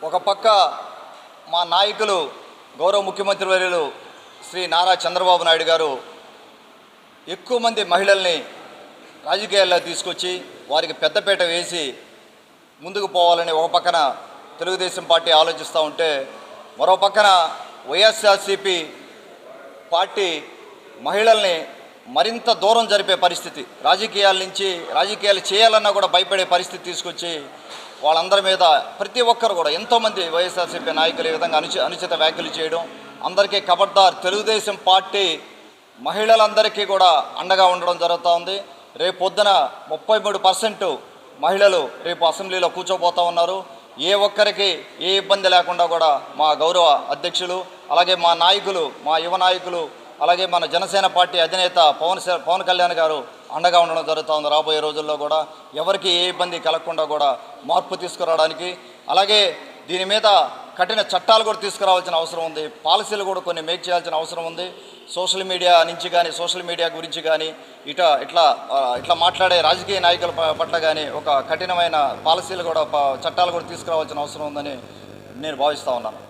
ఒక పక్క మా నాయకులు గౌరవ ముఖ్యమంత్రి వర్యులు శ్రీ నారా చంద్రబాబు నాయుడు గారు ఎక్కువ మంది మహిళల్ని రాజకీయాల్లో తీసుకొచ్చి వారికి పెద్దపీట వేసి ముందుకు పోవాలని ఒక పక్కన తెలుగుదేశం పార్టీ ఆలోచిస్తూ ఉంటే మరో పక్కన వైఎస్ఆర్సీపీ పార్టీ మహిళల్ని మరింత దూరం జరిపే పరిస్థితి, రాజకీయాలు చేయాలన్నా కూడా భయపడే పరిస్థితి తీసుకొచ్చి వాళ్ళందరి మీద ప్రతి ఒక్కరు కూడా ఎంతోమంది వైఎస్ఆర్సీపీ నాయకులు ఈ విధంగా అనుచిత వ్యాఖ్యలు చేయడం, అందరికీ ఖబర్దార్ తెలుగుదేశం పార్టీ మహిళలందరికీ కూడా అండగా ఉండడం జరుగుతూ ఉంది. రేపు పొద్దున 33% మహిళలు రేపు అసెంబ్లీలో కూర్చోబోతూ ఉన్నారు. ఏ ఒక్కరికి ఏ ఇబ్బంది లేకుండా కూడా మా గౌరవ అధ్యక్షులు, అలాగే మా నాయకులు, మా యువ నాయకులు, అలాగే మన జనసేన పార్టీ అధినేత పవన్ కళ్యాణ్ గారు అండగా ఉండడం జరుగుతూ ఉంది. రాబోయే రోజుల్లో కూడా ఎవరికి ఏ ఇబ్బంది కలగకుండా కూడా మార్పు తీసుకురావడానికి, అలాగే దీని మీద కఠిన చట్టాలు కూడా తీసుకురావాల్సిన అవసరం ఉంది. పాలసీలు కూడా కొన్ని మేక్ చేయాల్సిన అవసరం ఉంది. సోషల్ మీడియా నుంచి కానీ, సోషల్ మీడియా గురించి కానీ, ఇట్లా మాట్లాడే రాజకీయ నాయకుల పట్ల కానీ ఒక కఠినమైన పాలసీలు కూడా, చట్టాలు కూడా తీసుకురావాల్సిన అవసరం ఉందని నేను భావిస్తూ ఉన్నాను.